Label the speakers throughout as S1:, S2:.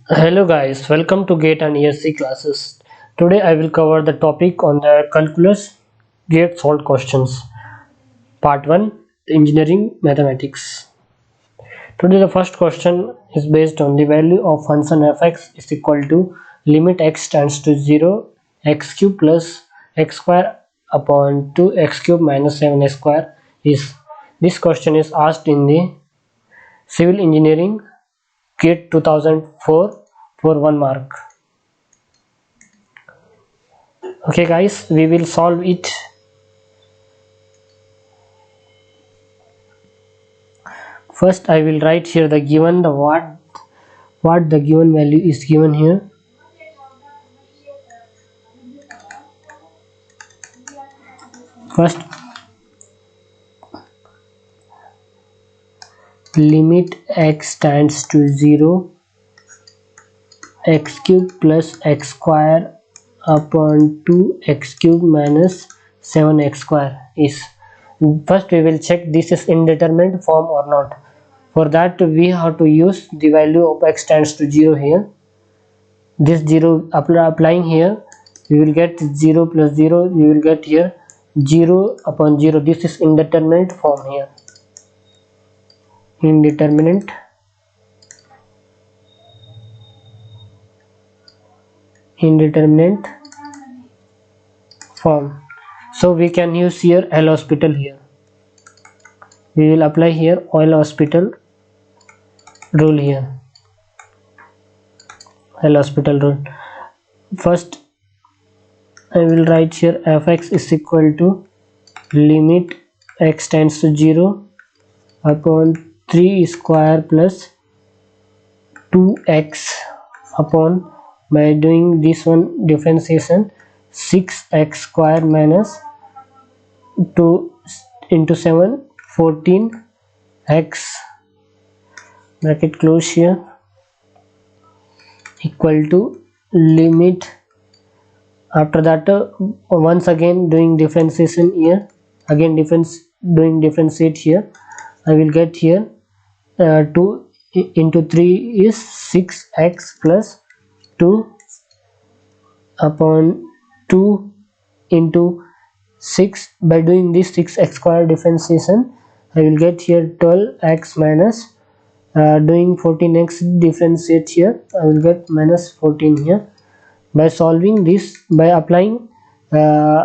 S1: Hello guys, welcome to GATE and ESC classes. Today I will cover the topic on the calculus GATE solved questions. Part 1, the engineering mathematics. Today the first question is based on the value of function fx is equal to limit x tends to 0 x cube plus x square upon 2 x cube minus 7 square is. This question is asked in the civil engineering GATE 2004 for 1 mark. Okay guys, we will solve it. First I will write here the given the what the given value is given here. First limit x tends to 0 x cube plus x square upon 2 x cube minus 7 x square is. First we will check this is indeterminate form or not. For that we have to use the value of x tends to 0 here. This 0 applying here, we will get 0 plus 0, we will get here 0 upon 0. This is indeterminate form here. Indeterminate form. So we can use here L'Hospital here. We will apply here L'Hospital rule here. L'Hospital rule. First I will write here fx is equal to limit x tends to 0 upon 3 square plus 2x upon, by doing this one differentiation, 6x square minus 2 into 7 14x bracket close here equal to limit. After that once again doing differentiation here, again doing differentiate here, I will get here 2 into 3 is 6x plus 2 upon 2 into 6. By doing this 6x square differentiation, I will get here 12x minus doing 14x differentiate here, I will get minus 14 here. By solving this, by applying 6x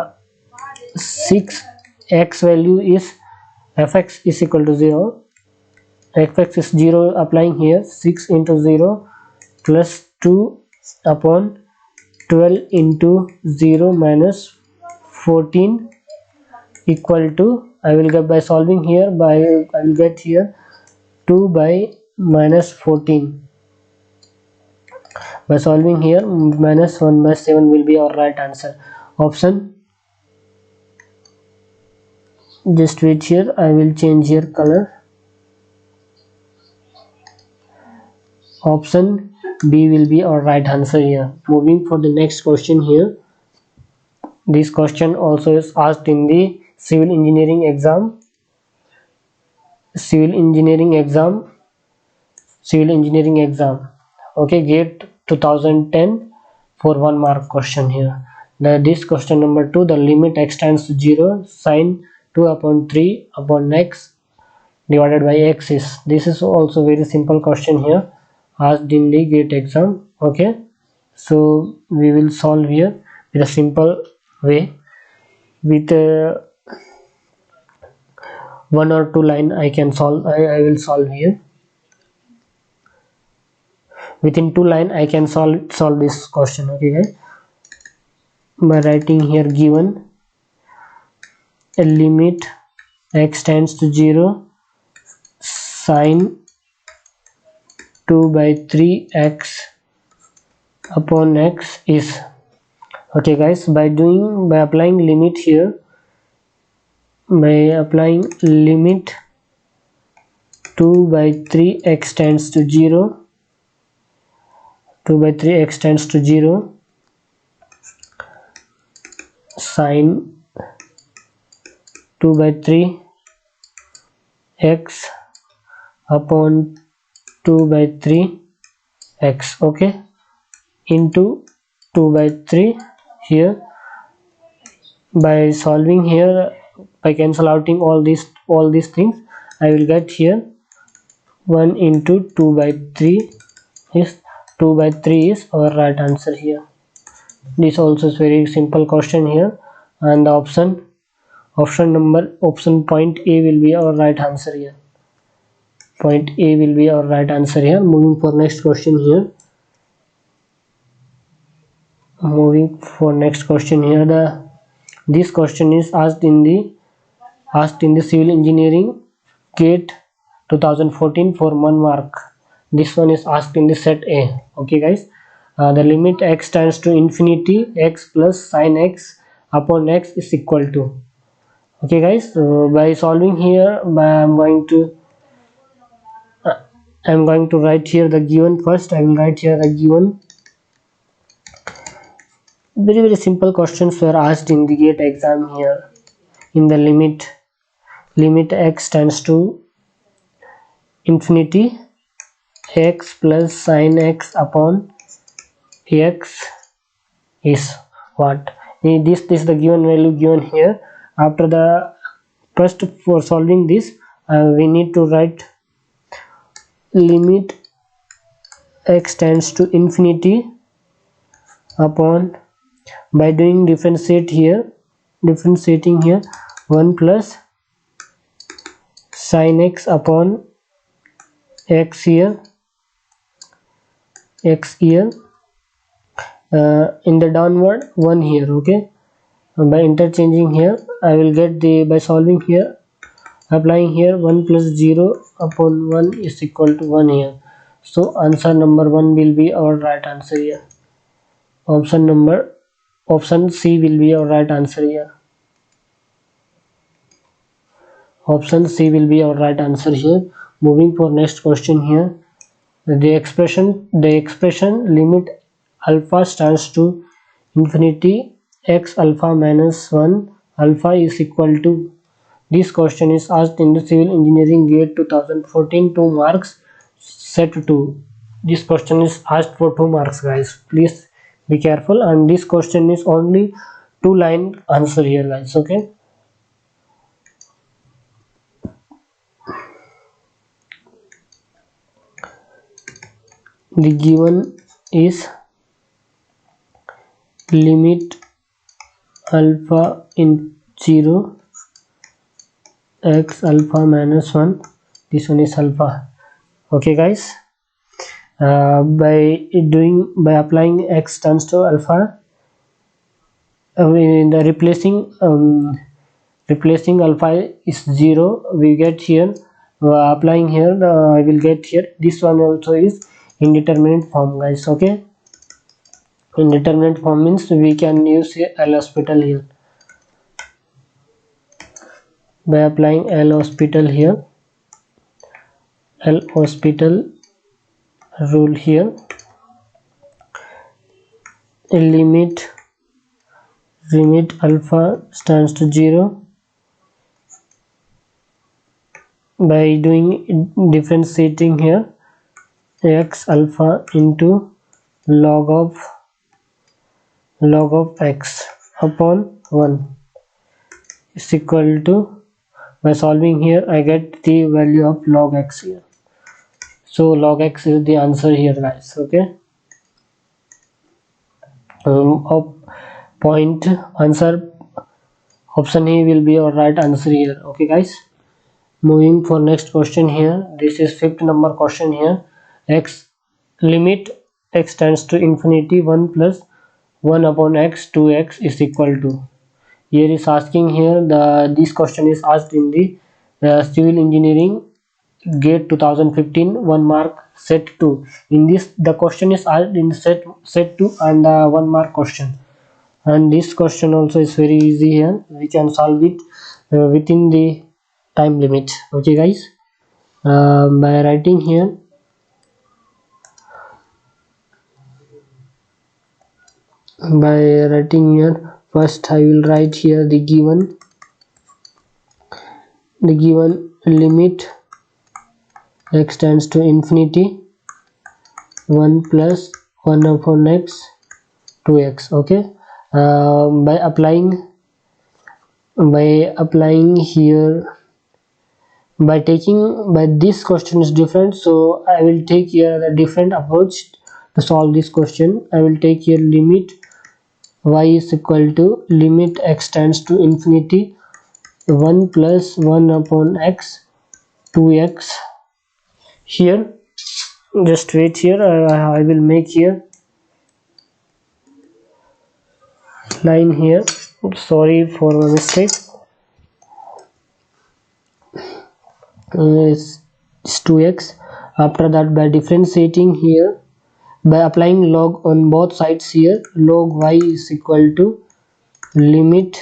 S1: value is fx is equal to 0, fx is 0, applying here 6 into 0 plus 2 upon 12 into 0 minus 14 equal to, I will get, by solving here, by I will get here 2 by minus 14. By solving here, minus 1 by 7 will be our right answer. Option, just wait here, I will change here color. Option B will be our right answer here. Moving for the next question here. This question also is asked in the civil engineering exam. Okay, GATE 2010 for 1 mark question here. This question number 2, the limit x tends to 0 sine 2 upon 3 upon x divided by x is. This is also very simple question here asked in the GATE exam. Okay, so we will solve here with a simple way with 1 or 2 line. I can solve, I will solve here. Within 2 line I can solve this question. Okay guys, by writing here given a limit x tends to 0 sine 2 by 3x upon x is. Okay guys, by applying limit here, by applying limit 2 by 3x tends to 0, 2 by 3x tends to 0 sine 2 by 3 x upon 2 by 3 x, okay, into 2 by 3 here. By solving here, by cancel outing all these things, I will get here 1 into 2 by 3 is 2 by 3 is our right answer here. This also is very simple question here, and the option point A will be our right answer here. Point A will be our right answer here. Moving for next question here. This question is asked in the civil engineering GATE 2014 for 1 mark. This one is asked in the set A. Okay guys, the limit x tends to infinity, x plus sine x upon x is equal to. Okay guys, so by solving here, I'm going to write here the given. First I will write here the given. Very simple questions were asked in the GATE exam here. In the limit x tends to infinity, x plus sine x upon x is what? This is the given value given here. After the first, for solving this, we need to write limit x tends to infinity upon, by doing differentiating here 1 plus sine x upon x here, in the downward 1 here. Okay, by interchanging here I will get by solving here, applying here 1 plus 0 upon 1 is equal to 1 here. So answer number 1 will be our right answer here. Option C will be our right answer here. Option C will be our right answer here. Moving for next question here. The expression limit alpha stands to infinity, x alpha minus 1 alpha is equal to. This question is asked in the civil engineering GATE 2014, 2 marks, set 2. This question is asked for 2 marks guys, please be careful, and this question is only 2-line answer here guys. Okay, the given is limit alpha in 0 x alpha minus 1, this one is alpha. Okay guys, by applying x tends to alpha, in the replacing alpha is 0, we get here, applying here I will get here, this one also is indeterminate form guys. Okay, indeterminate form means we can use here L'Hospital here. By applying L'Hospital here, L'Hospital rule here, limit alpha stands to 0, by doing differentiating here x alpha into log of x upon 1 is equal to, by solving here I get the value of log x here. So log x is the answer here guys. Okay, point answer option A will be our right answer here. Okay guys, moving for next question here. This is 5th number question here. Limit x tends to infinity, 1 plus 1 upon x 2x is equal to. Here is asking here, this question is asked in the civil engineering GATE 2015, 1 mark, set 2. In this the question is asked in set 2 and 1 mark question, and this question also is very easy here. We can solve it within the time limit. Okay guys, by writing here First I will write here the given limit x tends to infinity 1 plus 1 upon x 2x. Okay, by applying here, by this question is different, so I will take here a different approach to solve this question. I will take here limit y is equal to limit x tends to infinity 1 plus 1 upon x 2x. Here, just wait here, I will make here line here, sorry for my mistake. Is 2x. After that, by differentiating here, by applying log on both sides here, log y is equal to limit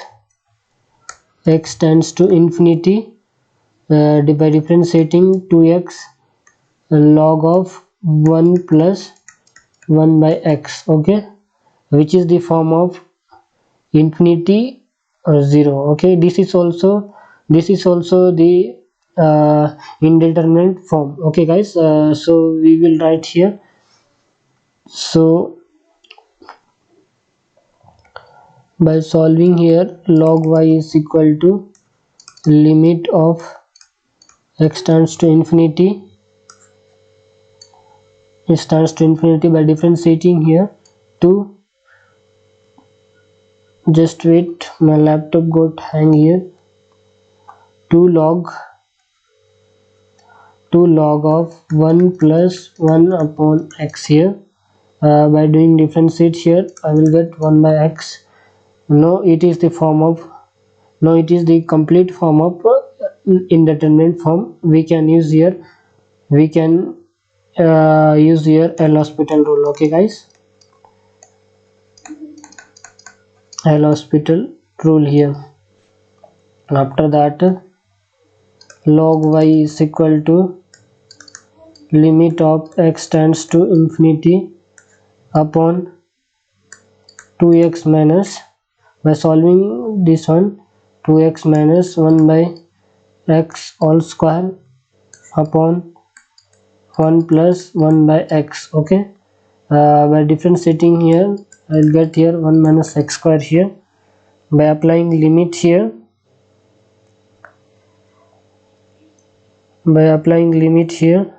S1: x tends to infinity, by differentiating 2x log of 1 plus 1 by x. Okay, which is the form of infinity or 0. Okay, this is also the indeterminate form. Okay guys, so we will write here, so by solving here, log y is equal to limit of x tends to infinity, it tends to infinity, by differentiating here 2, just wait, my laptop got hang here, 2 log of 1 plus 1 upon x here. By doing differentiate here, I will get 1 by x. Now it is the complete form of indeterminate form. We can use here L'Hospital rule. Okay guys, L'Hospital rule here. After that, log y is equal to limit of x tends to infinity upon 2x minus, by solving this one, 2x minus 1 by x all square upon 1 plus 1 by x. Okay, by differentiating here, I will get here 1 minus x square here. By applying limit here, by applying limit here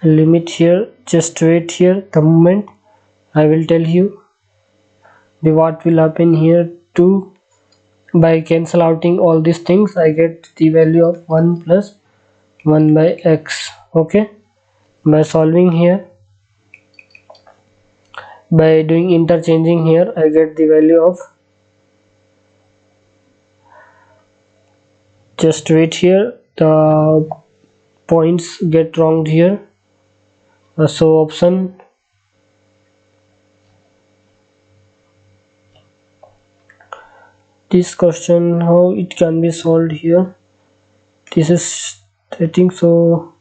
S1: limit here, just wait here the moment I will tell you the what will happen here too. By cancel outing all these things, I get the value of 1 plus 1 by x. Okay, by solving here, by doing interchanging here, I get the value of, just wait here, the points get wrong here, so option this question, how it can be solved here, this is, I think so,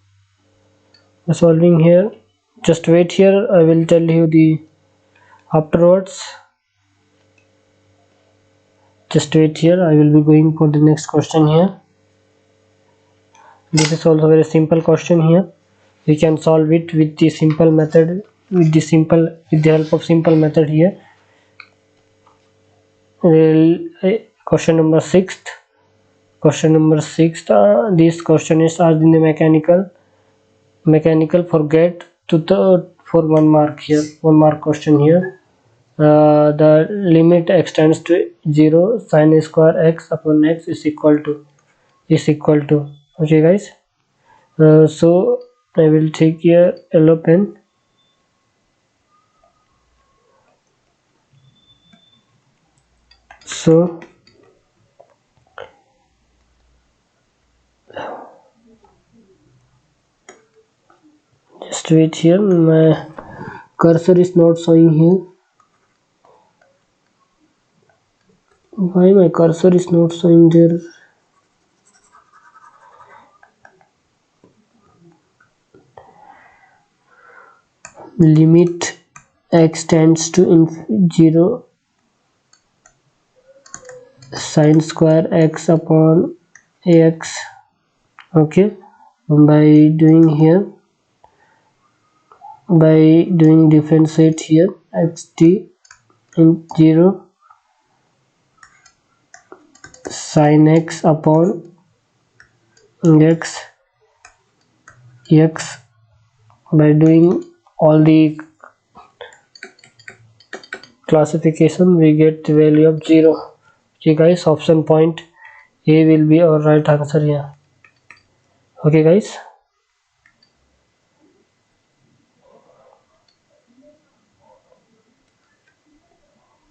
S1: solving here, just wait here, I will tell you the afterwards, just wait here, I will be going for the next question here. This is also very simple question here, we can solve it with the simple method, with the help of simple method here. Question number 6. This question is asked in the mechanical forget to the for 1 mark here, 1 mark question here. The limit extends to 0, sin square x upon x is equal to okay guys, so I will take here yellow pen. So just wait here, my cursor is not showing here, Why my cursor is not showing there? Limit x tends to 0, sine square x upon ax. Okay, by doing here, by doing differentiate here, xt in 0 sine x upon x, x, by doing all the classification we get the value of 0. Okay guys, option point A will be our right answer here. Okay guys,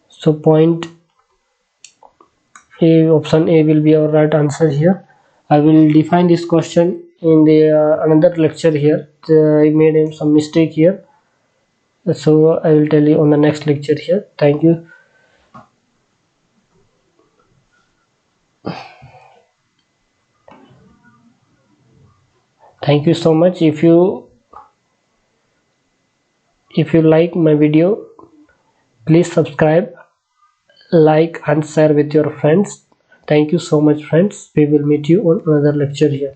S1: so point A, option A will be our right answer here. I will define this question in the another lecture here. I made some mistake here, so I will tell you on the next lecture here. Thank you. Thank you so much. If you like my video, please subscribe, like and share with your friends. Thank you so much friends. We will meet you on another lecture here.